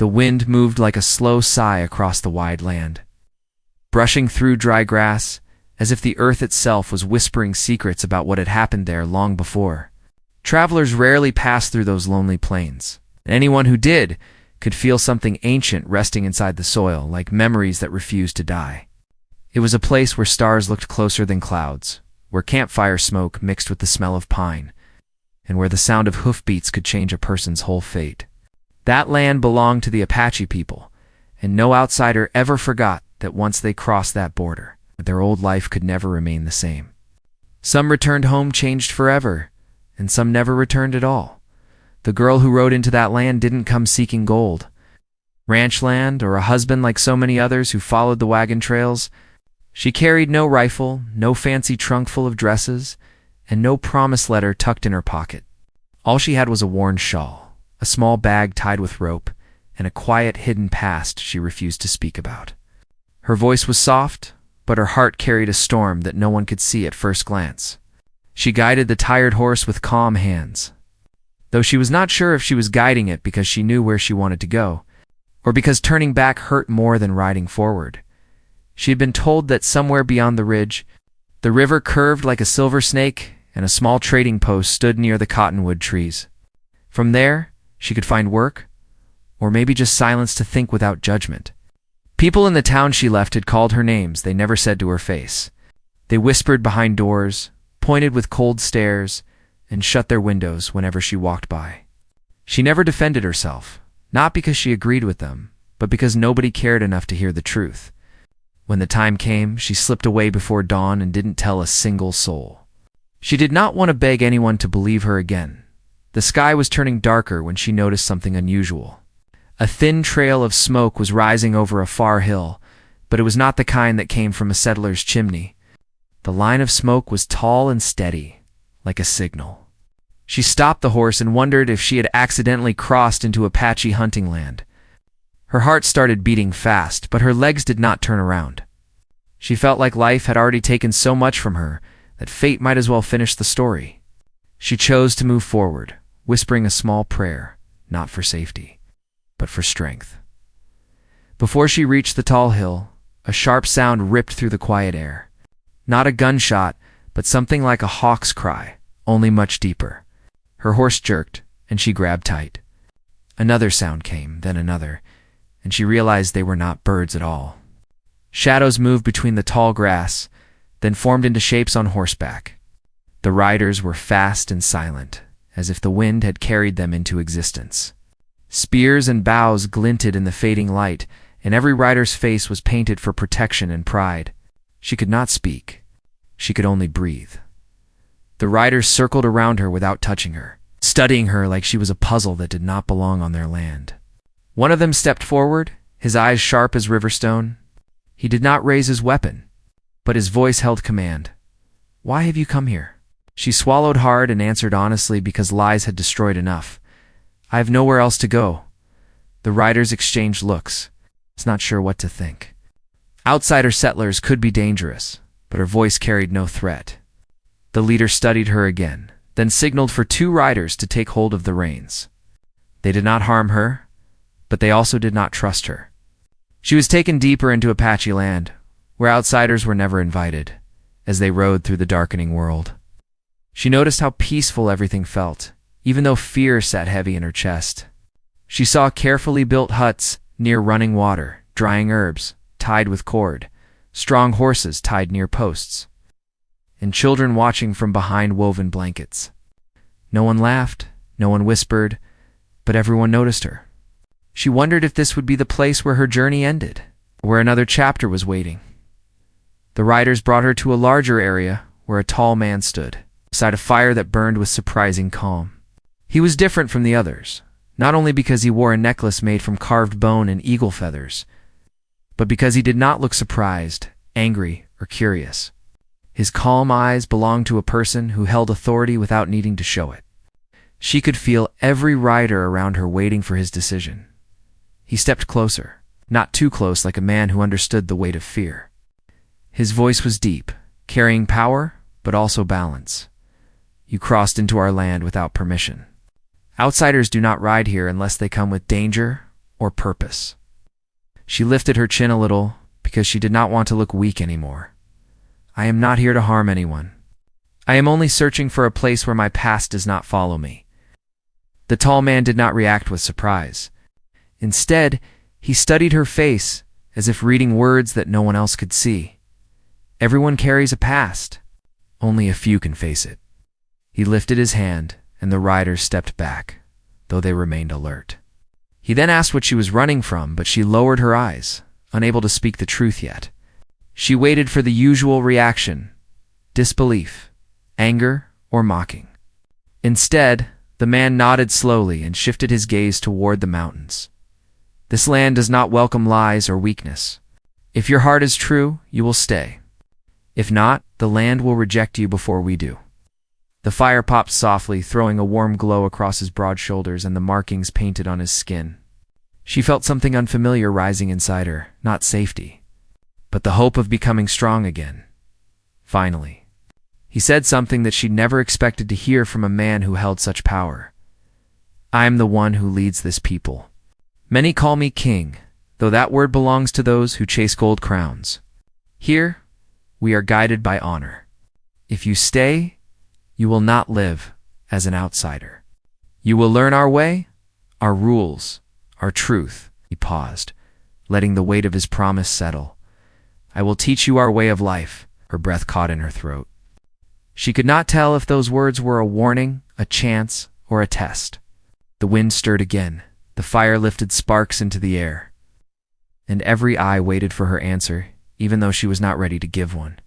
The wind moved like a slow sigh across the wide land, brushing through dry grass, as if the earth itself was whispering secrets about what had happened there long before. Travelers rarely passed through those lonely plains, and anyone who did could feel something ancient resting inside the soil, like memories that refused to die. It was a place where stars looked closer than clouds, where campfire smoke mixed with the smell of pine, and where the sound of hoofbeats could change a person's whole fate. That land belonged to the Apache people, and no outsider ever forgot that once they crossed that border, their old life could never remain the same. Some returned home changed forever, and some never returned at all. The girl who rode into that land didn't come seeking gold, ranch land, or a husband like so many others who followed the wagon trails. She carried no rifle, no fancy trunk full of dresses, and no promise letter tucked in her pocket. All she had was a worn shawl, a small bag tied with rope, and a quiet hidden past she refused to speak about. Her voice was soft, but her heart carried a storm that no one could see at first glance. She guided the tired horse with calm hands, though she was not sure if she was guiding it because she knew where she wanted to go, or because turning back hurt more than riding forward. She had been told that somewhere beyond the ridge, the river curved like a silver snake, and a small trading post stood near the cottonwood trees. From there, she could find work, or maybe just silence to think without judgment. People in the town she left had called her names they never said to her face. They whispered behind doors, pointed with cold stares, and shut their windows whenever she walked by. She never defended herself, not because she agreed with them, but because nobody cared enough to hear the truth. When the time came, she slipped away before dawn and didn't tell a single soul. She did not want to beg anyone to believe her again. The sky was turning darker when she noticed something unusual. A thin trail of smoke was rising over a far hill, but it was not the kind that came from a settler's chimney. The line of smoke was tall and steady, like a signal. She stopped the horse and wondered if she had accidentally crossed into Apache hunting land. Her heart started beating fast, but her legs did not turn around. She felt like life had already taken so much from her that fate might as well finish the story. She chose to move forward, whispering a small prayer, not for safety, but for strength. Before she reached the tall hill, a sharp sound ripped through the quiet air. Not a gunshot, but something like a hawk's cry, only much deeper. Her horse jerked, and she grabbed tight. Another sound came, then another, and she realized they were not birds at all. Shadows moved between the tall grass, then formed into shapes on horseback. The riders were fast and silent, as if the wind had carried them into existence. Spears and bows glinted in the fading light, and every rider's face was painted for protection and pride. She could not speak. She could only breathe. The riders circled around her without touching her, studying her like she was a puzzle that did not belong on their land. One of them stepped forward, his eyes sharp as riverstone. He did not raise his weapon, but his voice held command. "Why have you come here?" She swallowed hard and answered honestly because lies had destroyed enough. "I have nowhere else to go." The riders exchanged looks, not sure what to think. Outsider settlers could be dangerous, but her voice carried no threat. The leader studied her again, then signaled for two riders to take hold of the reins. They did not harm her, but they also did not trust her. She was taken deeper into Apache land, where outsiders were never invited, as they rode through the darkening world. She noticed how peaceful everything felt, even though fear sat heavy in her chest. She saw carefully built huts near running water, drying herbs, tied with cord, strong horses tied near posts, and children watching from behind woven blankets. No one laughed, no one whispered, but everyone noticed her. She wondered if this would be the place where her journey ended, or where another chapter was waiting. The riders brought her to a larger area where a tall man stood, beside a fire that burned with surprising calm. He was different from the others, not only because he wore a necklace made from carved bone and eagle feathers, but because he did not look surprised, angry, or curious. His calm eyes belonged to a person who held authority without needing to show it. She could feel every rider around her waiting for his decision. He stepped closer, not too close like a man who understood the weight of fear. His voice was deep, carrying power, but also balance. "You crossed into our land without permission. Outsiders do not ride here unless they come with danger or purpose. She lifted her chin a little because she did not want to look weak anymore. I am not here to harm anyone. I am only searching for a place where my past does not follow me. The tall man did not react with surprise. Instead, he studied her face as if reading words that no one else could see. Everyone carries a past. Only a few can face it. He lifted his hand, and the riders stepped back, though they remained alert. He then asked what she was running from, but she lowered her eyes, unable to speak the truth yet. She waited for the usual reaction: disbelief, anger, or mocking. Instead, the man nodded slowly and shifted his gaze toward the mountains. This land does not welcome lies or weakness. If your heart is true, you will stay. If not, the land will reject you before we do. The fire popped softly, throwing a warm glow across his broad shoulders and the markings painted on his skin. She felt something unfamiliar rising inside her, not safety, but the hope of becoming strong again. Finally, he said something that she'd never expected to hear from a man who held such power. I am the one who leads this people. Many call me king, though that word belongs to those who chase gold crowns. Here, we are guided by honor. If you stay, you will not live as an outsider. You will learn our way, our rules, our truth. He paused, letting the weight of his promise settle. I will teach you our way of life. Her breath caught in her throat. She could not tell if those words were a warning, a chance, or a test. The wind stirred again. The fire lifted sparks into the air. And every eye waited for her answer, even though she was not ready to give one.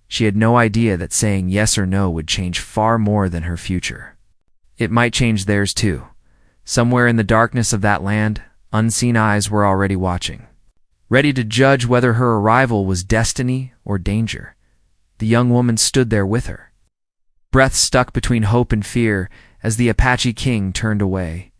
She had no idea that saying yes or no would change far more than her future. It might change theirs too. Somewhere in the darkness of that land, unseen eyes were already watching, ready to judge whether her arrival was destiny or danger. The young woman stood there with her, breath stuck between hope and fear as the Apache king turned away,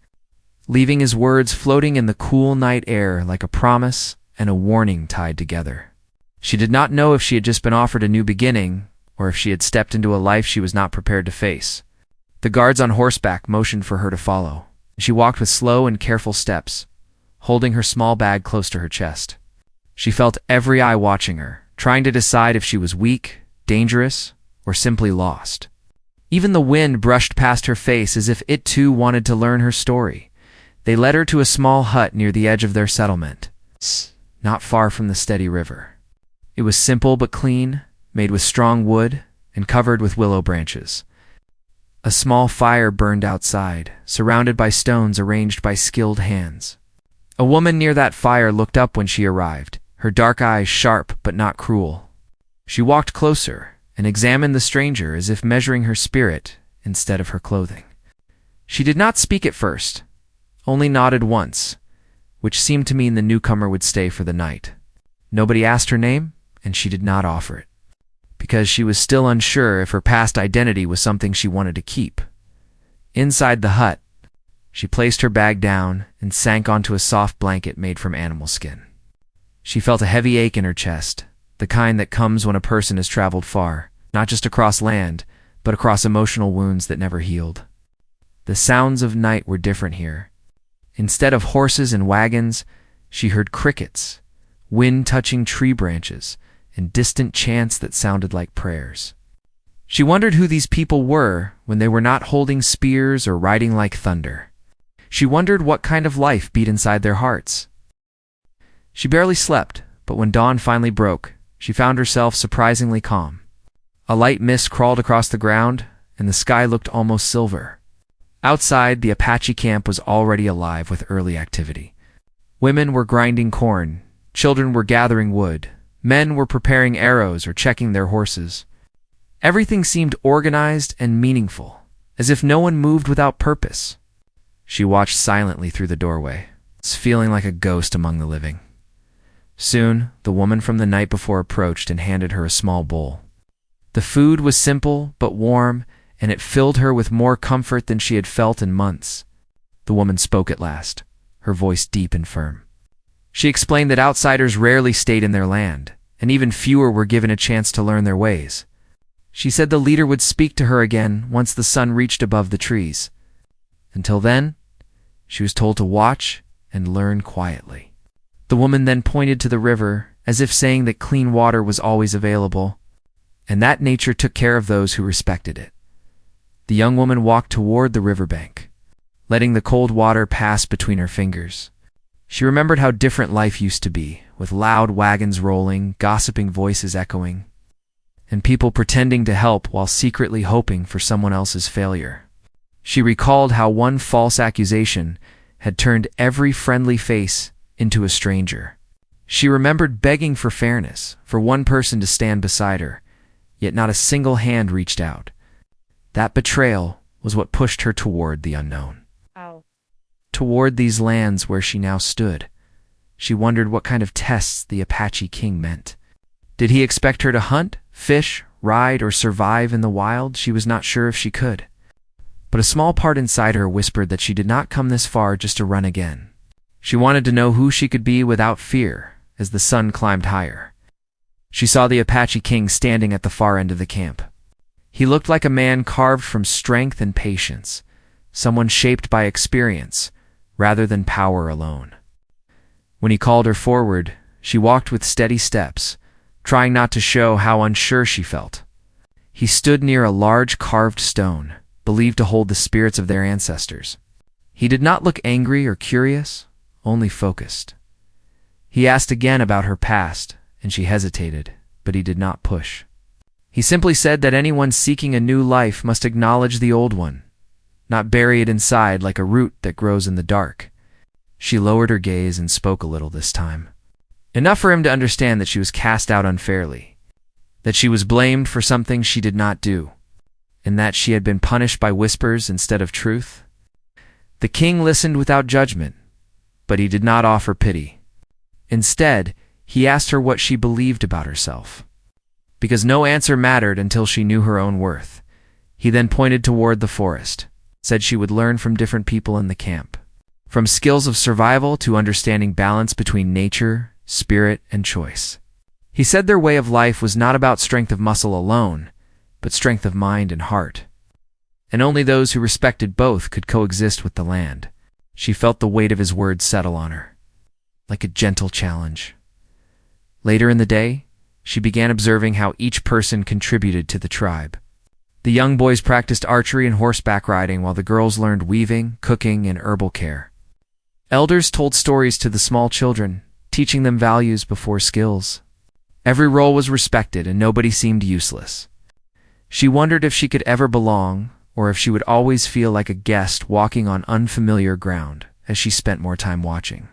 leaving his words floating in the cool night air like a promise and a warning tied together. She did not know if she had just been offered a new beginning or if she had stepped into a life she was not prepared to face. The guards on horseback motioned for her to follow. She walked with slow and careful steps, holding her small bag close to her chest. She felt every eye watching her, trying to decide if she was weak, dangerous, or simply lost. Even the wind brushed past her face as if it too wanted to learn her story. They led her to a small hut near the edge of their settlement, not far from the steady river. It was simple but clean, made with strong wood and covered with willow branches. A small fire burned outside, surrounded by stones arranged by skilled hands. A woman near that fire looked up when she arrived, her dark eyes sharp but not cruel. She walked closer and examined the stranger as if measuring her spirit instead of her clothing. She did not speak at first, only nodded once, which seemed to mean the newcomer would stay for the night. Nobody asked her name, and she did not offer it, because she was still unsure if her past identity was something she wanted to keep. Inside the hut, she placed her bag down and sank onto a soft blanket made from animal skin. She felt a heavy ache in her chest, the kind that comes when a person has traveled far, not just across land, but across emotional wounds that never healed. The sounds of night were different here. Instead of horses and wagons, she heard crickets, wind touching tree branches, and distant chants that sounded like prayers. She wondered who these people were when they were not holding spears or riding like thunder. She wondered what kind of life beat inside their hearts. She barely slept, but when dawn finally broke, she found herself surprisingly calm. A light mist crawled across the ground, and the sky looked almost silver. Outside, the Apache camp was already alive with early activity. Women were grinding corn, children were gathering wood, men were preparing arrows or checking their horses. Everything seemed organized and meaningful, as if no one moved without purpose. She watched silently through the doorway, feeling like a ghost among the living. Soon, the woman from the night before approached and handed her a small bowl. The food was simple but warm, and it filled her with more comfort than she had felt in months. The woman spoke at last, her voice deep and firm. She explained that outsiders rarely stayed in their land, and even fewer were given a chance to learn their ways. She said the leader would speak to her again once the sun reached above the trees. Until then, she was told to watch and learn quietly." The woman then pointed to the river, as if saying that clean water was always available, and that nature took care of those who respected it. The young woman walked toward the riverbank, letting the cold water pass between her fingers. She remembered how different life used to be, with loud wagons rolling, gossiping voices echoing, and people pretending to help while secretly hoping for someone else's failure. She recalled how one false accusation had turned every friendly face into a stranger. She remembered begging for fairness, for one person to stand beside her, yet not a single hand reached out. That betrayal was what pushed her toward the unknown. Ow. Toward these lands where she now stood. She wondered what kind of tests the Apache king meant. Did he expect her to hunt, fish, ride, or survive in the wild? She was not sure if she could. But a small part inside her whispered that she did not come this far just to run again. She wanted to know who she could be without fear as the sun climbed higher. She saw the Apache king standing at the far end of the camp. He looked like a man carved from strength and patience, someone shaped by experience rather than power alone. When he called her forward, she walked with steady steps, trying not to show how unsure she felt. He stood near a large carved stone, believed to hold the spirits of their ancestors. He did not look angry or curious, only focused. He asked again about her past, and she hesitated, but he did not push. He simply said that anyone seeking a new life must acknowledge the old one, not bury it inside like a root that grows in the dark. She lowered her gaze and spoke a little this time. Enough for him to understand that she was cast out unfairly, that she was blamed for something she did not do, and that she had been punished by whispers instead of truth. The king listened without judgment, but he did not offer pity. Instead, he asked her what she believed about herself. Because no answer mattered until she knew her own worth. He then pointed toward the forest, said she would learn from different people in the camp, from skills of survival to understanding balance between nature, spirit, and choice. He said their way of life was not about strength of muscle alone, but strength of mind and heart. And only those who respected both could coexist with the land. She felt the weight of his words settle on her, like a gentle challenge. Later in the day, she began observing how each person contributed to the tribe. The young boys practiced archery and horseback riding while the girls learned weaving, cooking, and herbal care. Elders told stories to the small children, teaching them values before skills. Every role was respected and nobody seemed useless. She wondered if she could ever belong, or if she would always feel like a guest walking on unfamiliar ground as she spent more time watching.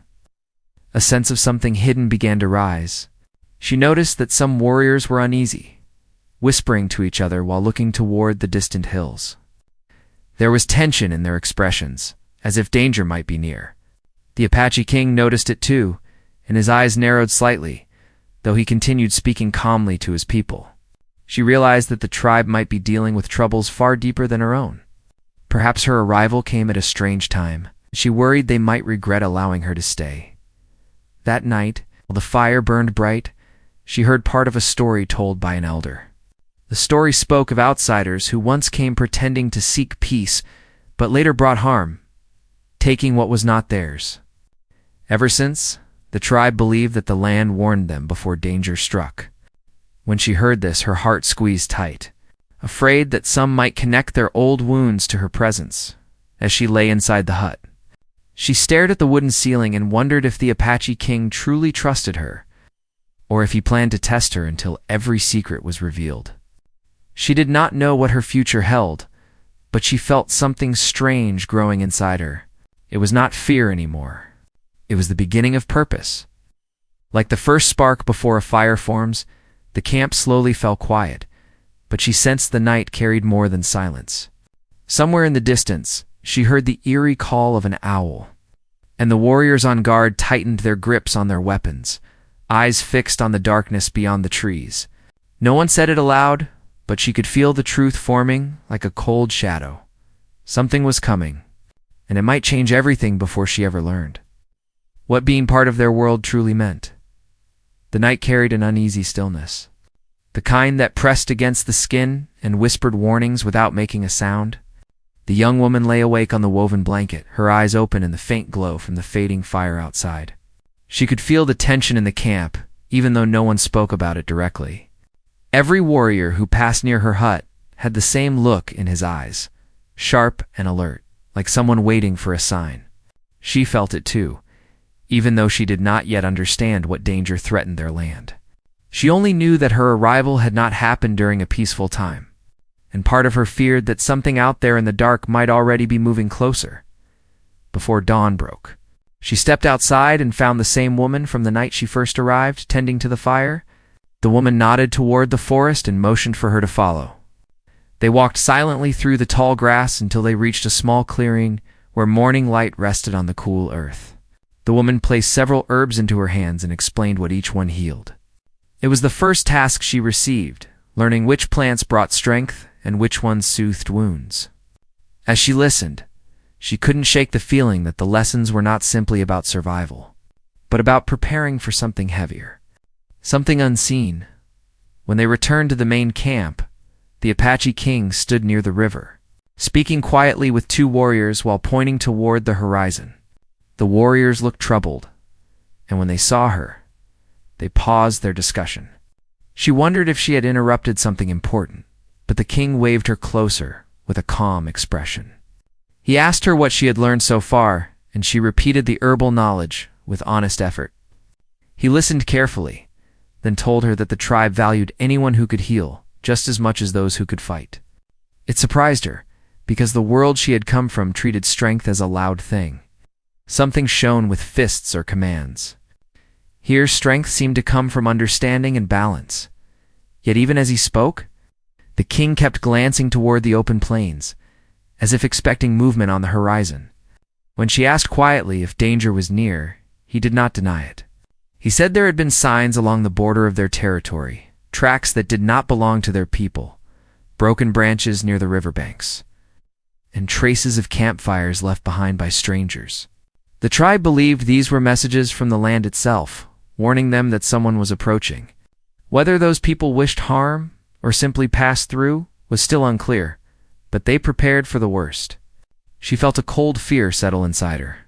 A sense of something hidden began to rise. She noticed that some warriors were uneasy, whispering to each other while looking toward the distant hills. There was tension in their expressions, as if danger might be near. The Apache king noticed it too, and his eyes narrowed slightly, though he continued speaking calmly to his people. She realized that the tribe might be dealing with troubles far deeper than her own. Perhaps her arrival came at a strange time. She worried they might regret allowing her to stay. That night, while the fire burned bright, she heard part of a story told by an elder. The story spoke of outsiders who once came pretending to seek peace, but later brought harm, taking what was not theirs. Ever since, the tribe believed that the land warned them before danger struck. When she heard this, her heart squeezed tight, afraid that some might connect their old wounds to her presence, as she lay inside the hut. She stared at the wooden ceiling and wondered if the Apache king truly trusted her, or if he planned to test her until every secret was revealed. She did not know what her future held, but she felt something strange growing inside her. It was not fear anymore. It was the beginning of purpose. Like the first spark before a fire forms, the camp slowly fell quiet, but she sensed the night carried more than silence. Somewhere in the distance, she heard the eerie call of an owl, and the warriors on guard tightened their grips on their weapons, eyes fixed on the darkness beyond the trees. No one said it aloud, but she could feel the truth forming like a cold shadow. Something was coming, and it might change everything before she ever learned what being part of their world truly meant. The night carried an uneasy stillness, the kind that pressed against the skin and whispered warnings without making a sound. The young woman lay awake on the woven blanket, her eyes open in the faint glow from the fading fire outside. She could feel the tension in the camp, even though no one spoke about it directly. Every warrior who passed near her hut had the same look in his eyes, sharp and alert, like someone waiting for a sign. She felt it too, even though she did not yet understand what danger threatened their land. She only knew that her arrival had not happened during a peaceful time, and part of her feared that something out there in the dark might already be moving closer. Before dawn broke, she stepped outside and found the same woman from the night she first arrived, tending to the fire. The woman nodded toward the forest and motioned for her to follow. They walked silently through the tall grass until they reached a small clearing where morning light rested on the cool earth. The woman placed several herbs into her hands and explained what each one healed. It was the first task she received, learning which plants brought strength and which ones soothed wounds. As she listened, she couldn't shake the feeling that the lessons were not simply about survival, but about preparing for something heavier, something unseen. When they returned to the main camp, the Apache king stood near the river, speaking quietly with two warriors while pointing toward the horizon. The warriors looked troubled, and when they saw her, they paused their discussion. She wondered if she had interrupted something important, but the king waved her closer with a calm expression. He asked her what she had learned so far, and she repeated the herbal knowledge with honest effort. He listened carefully, then told her that the tribe valued anyone who could heal just as much as those who could fight. It surprised her, because the world she had come from treated strength as a loud thing, something shown with fists or commands. Here, strength seemed to come from understanding and balance. Yet even as he spoke, the king kept glancing toward the open plains, as if expecting movement on the horizon. When she asked quietly if danger was near, he did not deny it. He said there had been signs along the border of their territory, tracks that did not belong to their people, broken branches near the riverbanks, and traces of campfires left behind by strangers. The tribe believed these were messages from the land itself, warning them that someone was approaching. Whether those people wished harm or simply passed through was still unclear, but they prepared for the worst. She felt a cold fear settle inside her.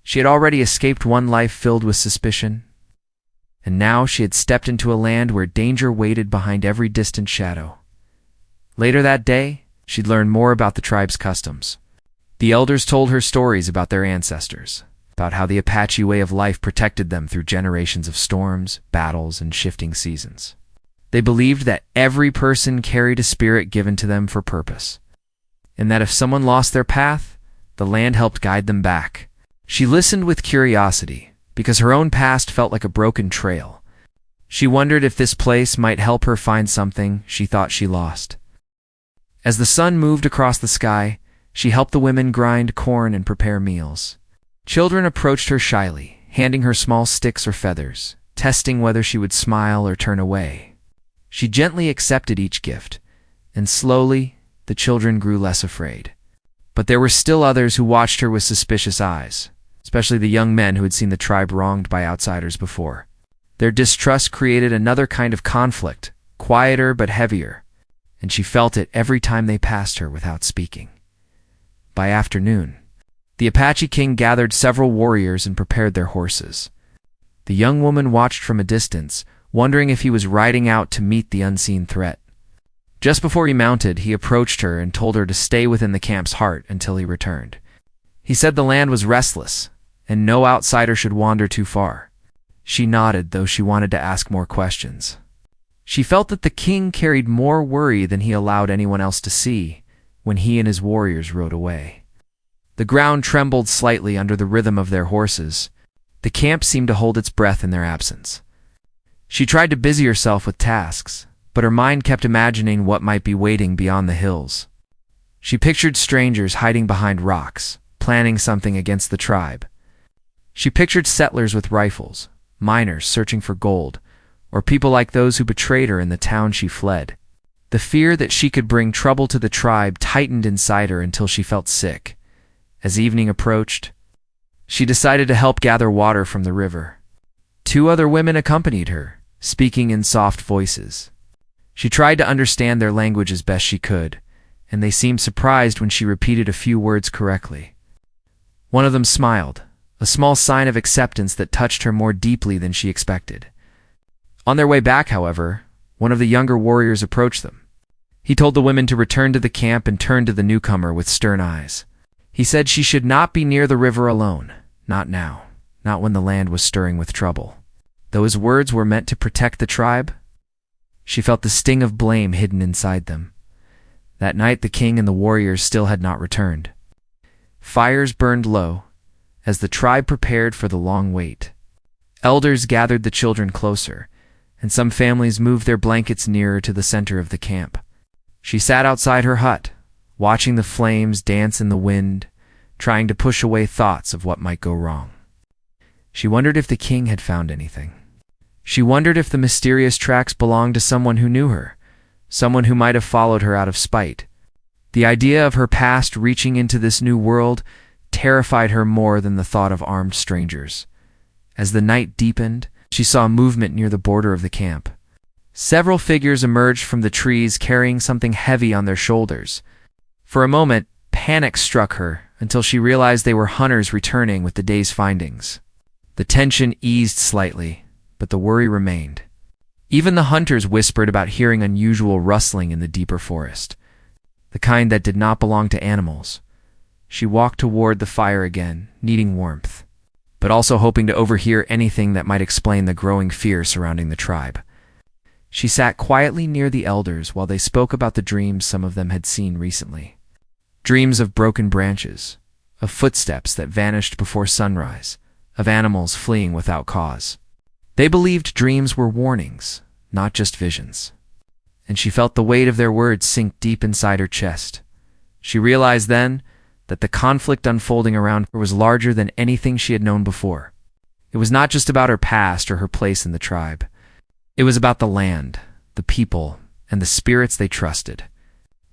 She had already escaped one life filled with suspicion, and now she had stepped into a land where danger waited behind every distant shadow. Later that day, she'd learn more about the tribe's customs. The elders told her stories about their ancestors, about how the Apache way of life protected them through generations of storms, battles, and shifting seasons. They believed that every person carried a spirit given to them for purpose, and that if someone lost their path, the land helped guide them back. She listened with curiosity, because her own past felt like a broken trail. She wondered if this place might help her find something she thought she lost. As the sun moved across the sky, she helped the women grind corn and prepare meals. Children approached her shyly, handing her small sticks or feathers, testing whether she would smile or turn away. She gently accepted each gift, and slowly the children grew less afraid. But there were still others who watched her with suspicious eyes, especially the young men who had seen the tribe wronged by outsiders before. Their distrust created another kind of conflict, quieter but heavier, and she felt it every time they passed her without speaking. By afternoon, the Apache king gathered several warriors and prepared their horses. The young woman watched from a distance, wondering if he was riding out to meet the unseen threat. Just before he mounted, he approached her and told her to stay within the camp's heart until he returned. He said the land was restless, and no outsider should wander too far. She nodded, though she wanted to ask more questions. She felt that the king carried more worry than he allowed anyone else to see when he and his warriors rode away. The ground trembled slightly under the rhythm of their horses. The camp seemed to hold its breath in their absence. She tried to busy herself with tasks, but her mind kept imagining what might be waiting beyond the hills. She pictured strangers hiding behind rocks, planning something against the tribe. She pictured settlers with rifles, miners searching for gold, or people like those who betrayed her in the town she fled. The fear that she could bring trouble to the tribe tightened inside her until she felt sick. As evening approached, she decided to help gather water from the river. 2 other women accompanied her, speaking in soft voices. She tried to understand their language as best she could, and they seemed surprised when she repeated a few words correctly. One of them smiled, a small sign of acceptance that touched her more deeply than she expected. On their way back, however, one of the younger warriors approached them. He told the women to return to the camp and turned to the newcomer with stern eyes. He said she should not be near the river alone, not now, not when the land was stirring with trouble. Though his words were meant to protect the tribe, she felt the sting of blame hidden inside them. That night the king and the warriors still had not returned. Fires burned low, as the tribe prepared for the long wait. Elders gathered the children closer, and some families moved their blankets nearer to the center of the camp. She sat outside her hut, watching the flames dance in the wind, trying to push away thoughts of what might go wrong. She wondered if the king had found anything. She wondered if the mysterious tracks belonged to someone who knew her, someone who might have followed her out of spite. The idea of her past reaching into this new world terrified her more than the thought of armed strangers. As the night deepened, she saw movement near the border of the camp. Several figures emerged from the trees carrying something heavy on their shoulders. For a moment, panic struck her until she realized they were hunters returning with the day's findings. The tension eased slightly, but the worry remained. Even the hunters whispered about hearing unusual rustling in the deeper forest, the kind that did not belong to animals. She walked toward the fire again, needing warmth, but also hoping to overhear anything that might explain the growing fear surrounding the tribe. She sat quietly near the elders while they spoke about the dreams some of them had seen recently. Dreams of broken branches, of footsteps that vanished before sunrise, of animals fleeing without cause. They believed dreams were warnings, not just visions. And she felt the weight of their words sink deep inside her chest. She realized then that the conflict unfolding around her was larger than anything she had known before. It was not just about her past or her place in the tribe. It was about the land, the people, and the spirits they trusted.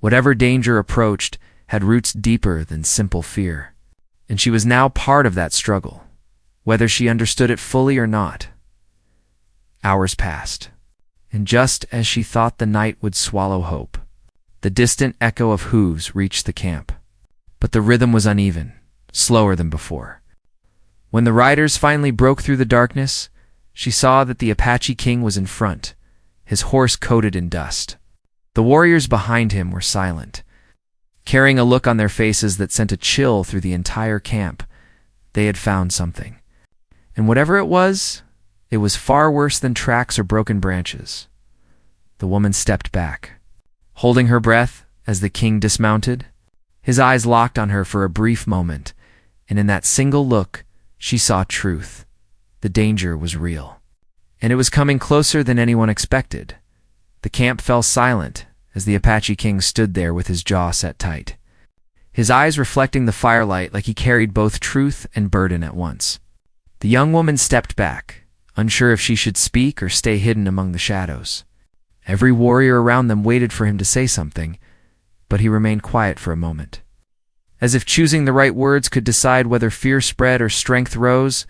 Whatever danger approached had roots deeper than simple fear, and she was now part of that struggle, whether she understood it fully or not. Hours passed, and just as she thought the night would swallow hope, the distant echo of hooves reached the camp. But the rhythm was uneven, slower than before. When the riders finally broke through the darkness, she saw that the Apache king was in front, his horse coated in dust. The warriors behind him were silent, carrying a look on their faces that sent a chill through the entire camp. They had found something. And whatever it was far worse than tracks or broken branches. The woman stepped back, holding her breath as the king dismounted. His eyes locked on her for a brief moment, and in that single look, she saw truth. The danger was real, and it was coming closer than anyone expected. The camp fell silent as the Apache king stood there with his jaw set tight, his eyes reflecting the firelight like he carried both truth and burden at once. The young woman stepped back, unsure if she should speak or stay hidden among the shadows. Every warrior around them waited for him to say something, but he remained quiet for a moment. As if choosing the right words could decide whether fear spread or strength rose,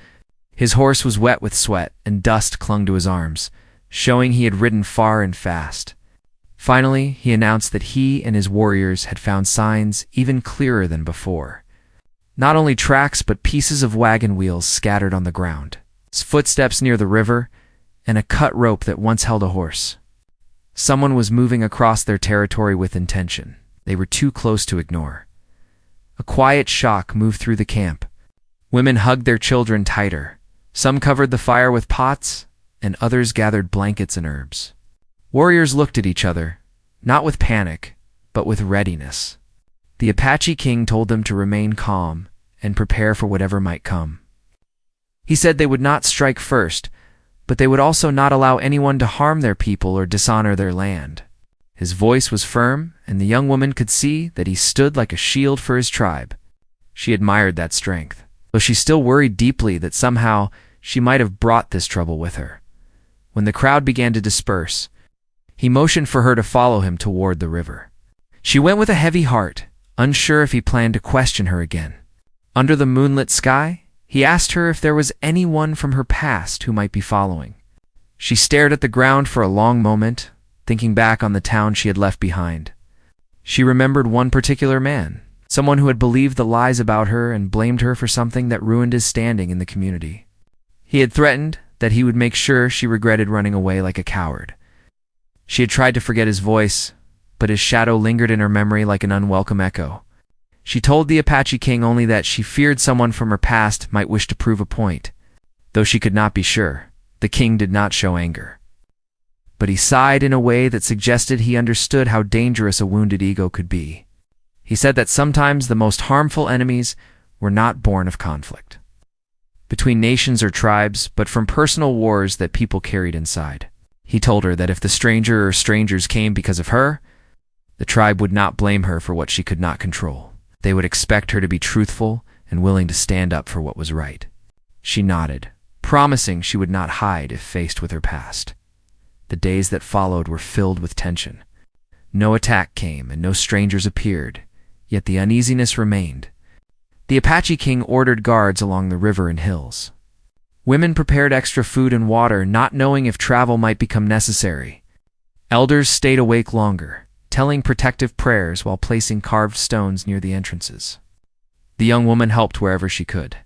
his horse was wet with sweat and dust clung to his arms, showing he had ridden far and fast. Finally, he announced that he and his warriors had found signs even clearer than before. Not only tracks but pieces of wagon wheels scattered on the ground, footsteps near the river, and a cut rope that once held a horse. Someone was moving across their territory with intention. They were too close to ignore. A quiet shock moved through the camp. Women hugged their children tighter. Some covered the fire with pots, and others gathered blankets and herbs. Warriors looked at each other, not with panic, but with readiness. The Apache king told them to remain calm and prepare for whatever might come. He said they would not strike first, but they would also not allow anyone to harm their people or dishonor their land. His voice was firm, and the young woman could see that he stood like a shield for his tribe. She admired that strength, though she still worried deeply that somehow she might have brought this trouble with her. When the crowd began to disperse, he motioned for her to follow him toward the river. She went with a heavy heart, unsure if he planned to question her again. Under the moonlit sky, he asked her if there was anyone from her past who might be following. She stared at the ground for a long moment, thinking back on the town she had left behind. She remembered one particular man, someone who had believed the lies about her and blamed her for something that ruined his standing in the community. He had threatened that he would make sure she regretted running away like a coward. She had tried to forget his voice, but his shadow lingered in her memory like an unwelcome echo. She told the Apache king only that she feared someone from her past might wish to prove a point. Though she could not be sure, the king did not show anger. But he sighed in a way that suggested he understood how dangerous a wounded ego could be. He said that sometimes the most harmful enemies were not born of conflict between nations or tribes, but from personal wars that people carried inside. He told her that if the stranger or strangers came because of her, the tribe would not blame her for what she could not control. They would expect her to be truthful and willing to stand up for what was right. She nodded, promising she would not hide if faced with her past. The days that followed were filled with tension. No attack came and no strangers appeared, yet the uneasiness remained. The Apache king ordered guards along the river and hills. Women prepared extra food and water, not knowing if travel might become necessary. Elders stayed awake longer, telling protective prayers while placing carved stones near the entrances. The young woman helped wherever she could.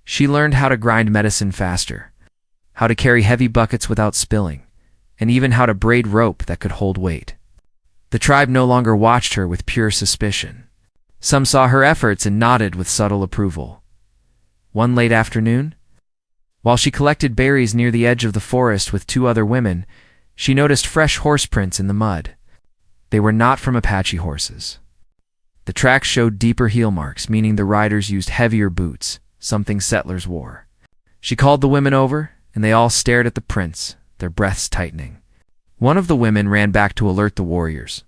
She learned how to grind medicine faster, how to carry heavy buckets without spilling, and even how to braid rope that could hold weight. The tribe no longer watched her with pure suspicion. Some saw her efforts and nodded with subtle approval. One late afternoon, while she collected berries near the edge of the forest with two other women, she noticed fresh horse prints in the mud. They were not from Apache horses. The tracks showed deeper heel marks, meaning the riders used heavier boots, something settlers wore. She called the women over, and they all stared at the prints, their breaths tightening. One of the women ran back to alert the warriors.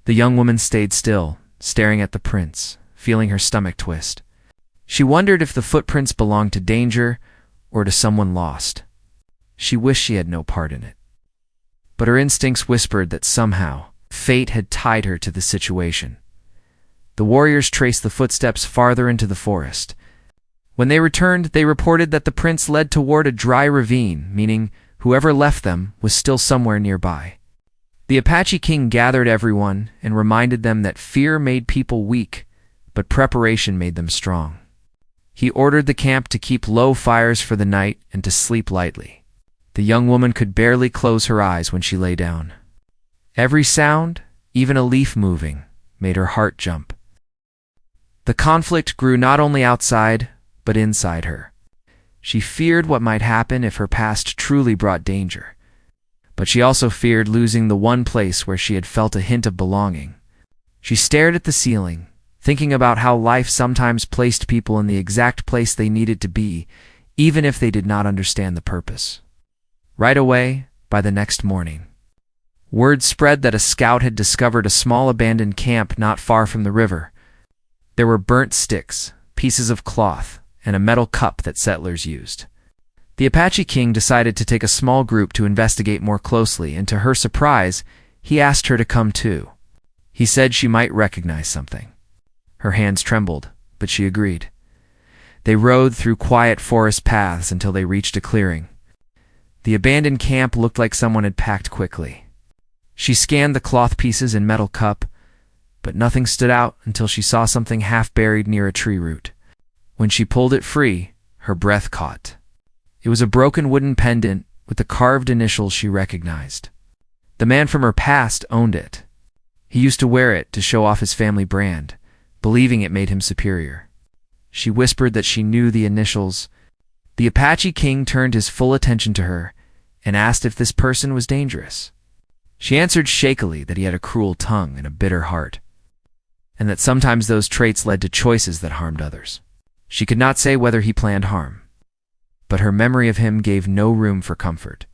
The young woman stayed still, staring at the prints, feeling her stomach twist. She wondered if the footprints belonged to danger or to someone lost. She wished she had no part in it. But her instincts whispered that somehow fate had tied her to the situation. The warriors traced the footsteps farther into the forest. When they returned, they reported that the prints led toward a dry ravine, meaning whoever left them was still somewhere nearby. The Apache king gathered everyone and reminded them that fear made people weak, but preparation made them strong. He ordered the camp to keep low fires for the night and to sleep lightly. The young woman could barely close her eyes when she lay down. Every sound, even a leaf moving, made her heart jump. The conflict grew not only outside, but inside her. She feared what might happen if her past truly brought danger. But she also feared losing the one place where she had felt a hint of belonging. She stared at the ceiling, thinking about how life sometimes placed people in the exact place they needed to be, even if they did not understand the purpose. Right away, by the next morning, word spread that a scout had discovered a small abandoned camp not far from the river. There were burnt sticks, pieces of cloth, and a metal cup that settlers used. The Apache king decided to take a small group to investigate more closely, and to her surprise, he asked her to come too. He said she might recognize something. Her hands trembled, but she agreed. They rode through quiet forest paths until they reached a clearing. The abandoned camp looked like someone had packed quickly. She scanned the cloth pieces and metal cup, but nothing stood out until she saw something half buried near a tree root. When she pulled it free, her breath caught. It was a broken wooden pendant with the carved initials she recognized. The man from her past owned it. He used to wear it to show off his family brand, believing it made him superior. She whispered that she knew the initials. The Apache king turned his full attention to her and asked if this person was dangerous. She answered shakily that he had a cruel tongue and a bitter heart, and that sometimes those traits led to choices that harmed others. She could not say whether he planned harm, but her memory of him gave no room for comfort.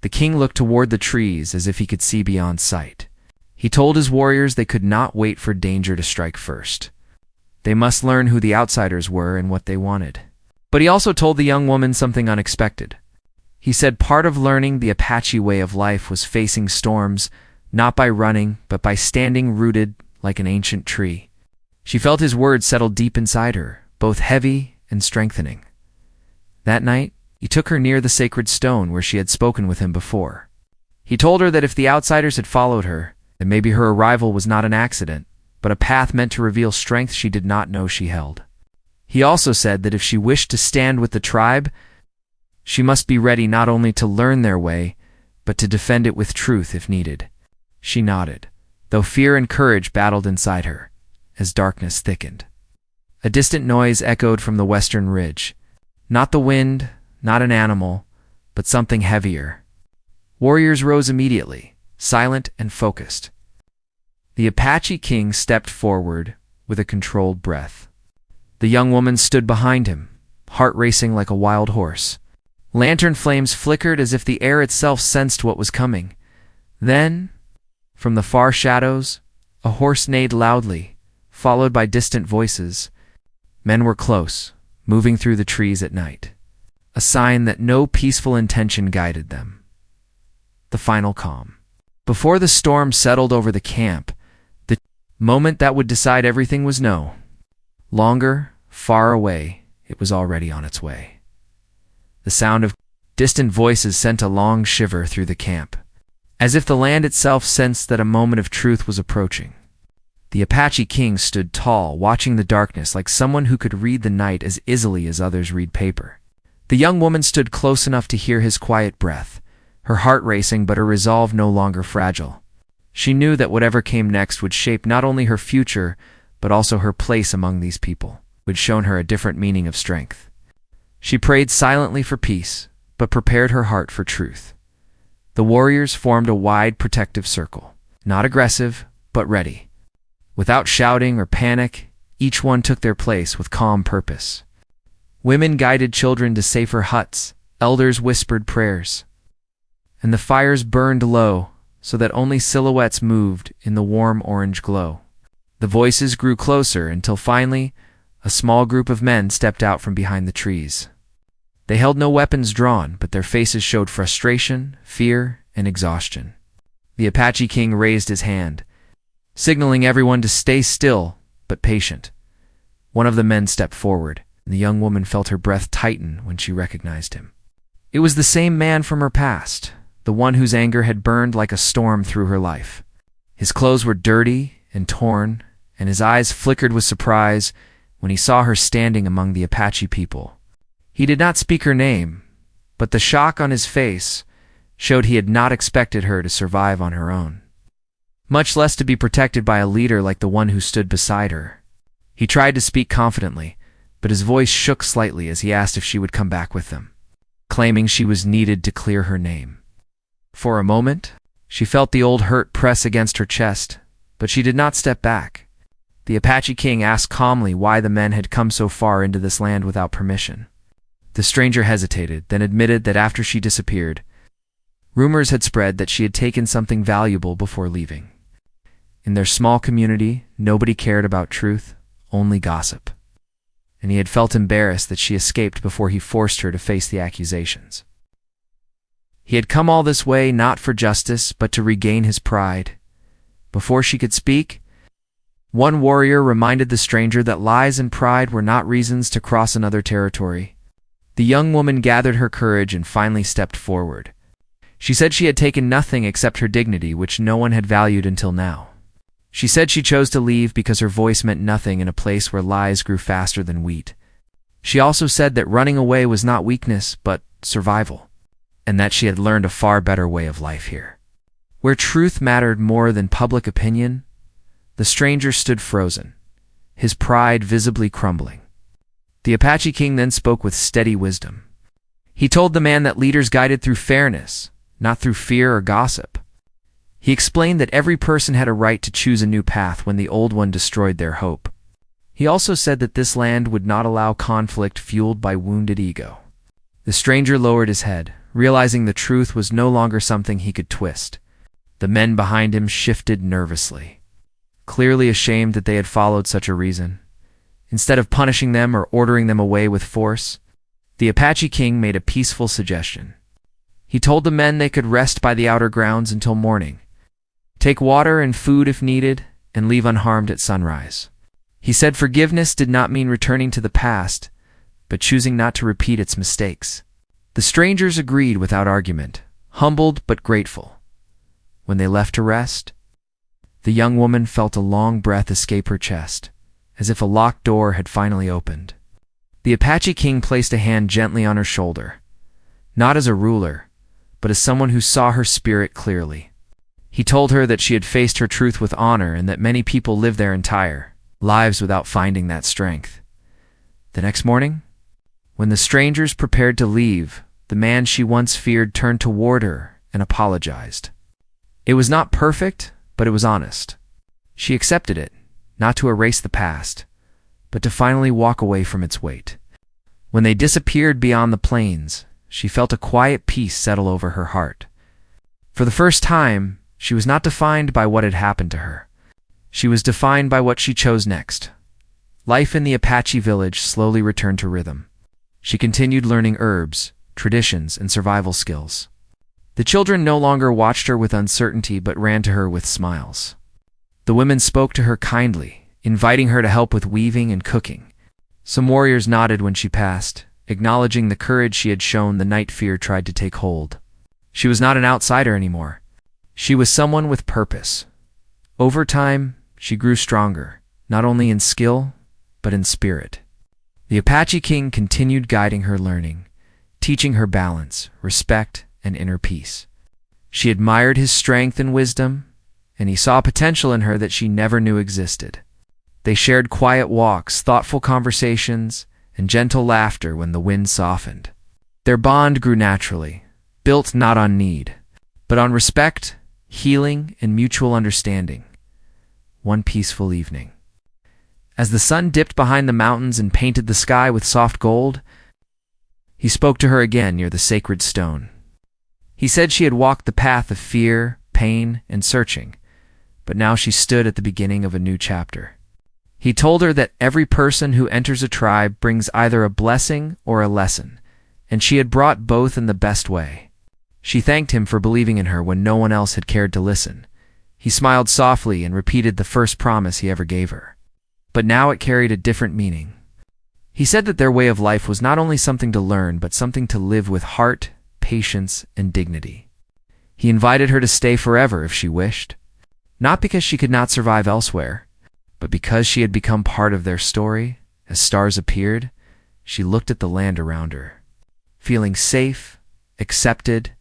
The king looked toward the trees as if he could see beyond sight. He told his warriors they could not wait for danger to strike first. They must learn who the outsiders were and what they wanted. But he also told the young woman something unexpected. He said part of learning the Apache way of life was facing storms, not by running, but by standing rooted like an ancient tree. She felt his words settle deep inside her, both heavy and strengthening. That night, he took her near the sacred stone where she had spoken with him before. He told her that if the outsiders had followed her, that maybe her arrival was not an accident, but a path meant to reveal strength she did not know she held. He also said that if she wished to stand with the tribe, she must be ready not only to learn their way, but to defend it with truth if needed. She nodded, though fear and courage battled inside her, as darkness thickened. A distant noise echoed from the western ridge. Not the wind, not an animal, but something heavier. Warriors rose immediately, silent and focused. The Apache king stepped forward with a controlled breath. The young woman stood behind him, heart racing like a wild horse. Lantern flames flickered as if the air itself sensed what was coming. Then, from the far shadows, a horse neighed loudly, followed by distant voices. Men were close, moving through the trees at night, a sign that no peaceful intention guided them. The final calm. Before the storm settled over the camp, the moment that would decide everything was no longer far away. It was already on its way. The sound of distant voices sent a long shiver through the camp, as if the land itself sensed that a moment of truth was approaching. The Apache king stood tall, watching the darkness like someone who could read the night as easily as others read paper. The young woman stood close enough to hear his quiet breath, her heart racing but her resolve no longer fragile. She knew that whatever came next would shape not only her future, but also her place among these people, which shown her a different meaning of strength. She prayed silently for peace, but prepared her heart for truth. The warriors formed a wide protective circle, not aggressive, but ready. Without shouting or panic, each one took their place with calm purpose. Women guided children to safer huts, elders whispered prayers, and the fires burned low so that only silhouettes moved in the warm orange glow. The voices grew closer until finally, a small group of men stepped out from behind the trees. They held no weapons drawn, but their faces showed frustration, fear, and exhaustion. The Apache king raised his hand, signaling everyone to stay still but patient. One of the men stepped forward, and the young woman felt her breath tighten when she recognized him. It was the same man from her past, the one whose anger had burned like a storm through her life. His clothes were dirty and torn, and his eyes flickered with surprise when he saw her standing among the Apache people. He did not speak her name, but the shock on his face showed he had not expected her to survive on her own, much less to be protected by a leader like the one who stood beside her. He tried to speak confidently, but his voice shook slightly as he asked if she would come back with them, claiming she was needed to clear her name. For a moment, she felt the old hurt press against her chest, but she did not step back. The Apache king asked calmly why the men had come so far into this land without permission. The stranger hesitated, then admitted that after she disappeared, rumors had spread that she had taken something valuable before leaving. In their small community, nobody cared about truth, only gossip. And he had felt embarrassed that she escaped before he forced her to face the accusations. He had come all this way not for justice, but to regain his pride. Before she could speak, one warrior reminded the stranger that lies and pride were not reasons to cross another territory. The young woman gathered her courage and finally stepped forward. She said she had taken nothing except her dignity, which no one had valued until now. She said she chose to leave because her voice meant nothing in a place where lies grew faster than wheat. She also said that running away was not weakness, but survival, and that she had learned a far better way of life here, where truth mattered more than public opinion. The stranger stood frozen, his pride visibly crumbling. The Apache king then spoke with steady wisdom. He told the man that leaders guided through fairness, not through fear or gossip. He explained that every person had a right to choose a new path when the old one destroyed their hope. He also said that this land would not allow conflict fueled by wounded ego. The stranger lowered his head, realizing the truth was no longer something he could twist. The men behind him shifted nervously, clearly ashamed that they had followed such a reason. Instead of punishing them or ordering them away with force, the Apache king made a peaceful suggestion. He told the men they could rest by the outer grounds until morning, take water and food if needed, and leave unharmed at sunrise. He said forgiveness did not mean returning to the past, but choosing not to repeat its mistakes. The strangers agreed without argument, humbled but grateful. When they left to rest, The young woman felt a long breath escape her chest, as if a locked door had finally opened. The Apache king placed a hand gently on her shoulder, not as a ruler, but as someone who saw her spirit clearly. He told her that she had faced her truth with honor and that many people live their entire lives without finding that strength. The next morning, when the strangers prepared to leave, the man she once feared turned toward her and apologized. It was not perfect, but it was honest. She accepted it, not to erase the past, but to finally walk away from its weight. When they disappeared beyond the plains, she felt a quiet peace settle over her heart. For the first time, she was not defined by what had happened to her. She was defined by what she chose next. Life in the Apache village slowly returned to rhythm. She continued learning herbs, traditions, and survival skills. The children no longer watched her with uncertainty but ran to her with smiles. The women spoke to her kindly, inviting her to help with weaving and cooking. Some warriors nodded when she passed, acknowledging the courage she had shown the night fear tried to take hold. She was not an outsider anymore. She was someone with purpose. Over time, she grew stronger, not only in skill, but in spirit. The Apache king continued guiding her learning, teaching her balance, respect, and inner peace. She admired his strength and wisdom, and he saw potential in her that she never knew existed. They shared quiet walks, thoughtful conversations, and gentle laughter when the wind softened. Their bond grew naturally, built not on need, but on respect, healing, and mutual understanding. One peaceful evening, as the sun dipped behind the mountains and painted the sky with soft gold, he spoke to her again near the sacred stone. He said she had walked the path of fear, pain, and searching, but now she stood at the beginning of a new chapter. He told her that every person who enters a tribe brings either a blessing or a lesson, and she had brought both in the best way. She thanked him for believing in her when no one else had cared to listen. He smiled softly and repeated the first promise he ever gave her. But now it carried a different meaning. He said that their way of life was not only something to learn, but something to live with heart, patience, and dignity. He invited her to stay forever if she wished, not because she could not survive elsewhere, but because she had become part of their story. As stars appeared, she looked at the land around her, feeling safe, accepted,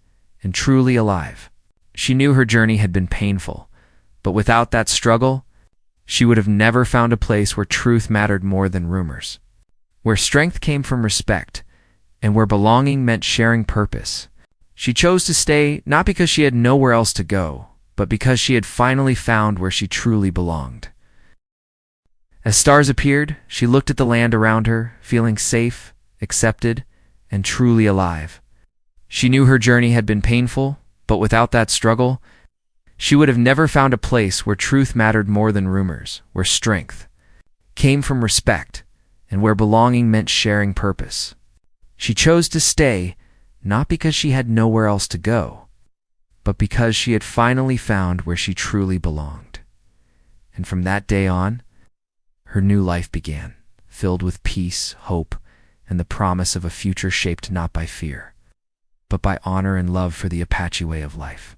and truly alive. She knew her journey had been painful, but without that struggle, she would have never found a place where truth mattered more than rumors, where strength came from respect, and where belonging meant sharing purpose. She chose to stay not because she had nowhere else to go, but because she had finally found where she truly belonged. As stars appeared, she looked at the land around her, feeling safe, accepted, and truly alive. She knew her journey had been painful, but without that struggle, she would have never found a place where truth mattered more than rumors, where strength came from respect, and where belonging meant sharing purpose. She chose to stay, not because she had nowhere else to go, but because she had finally found where she truly belonged. And from that day on, her new life began, filled with peace, hope, and the promise of a future shaped not by fear, but by honor and love for the Apache way of life.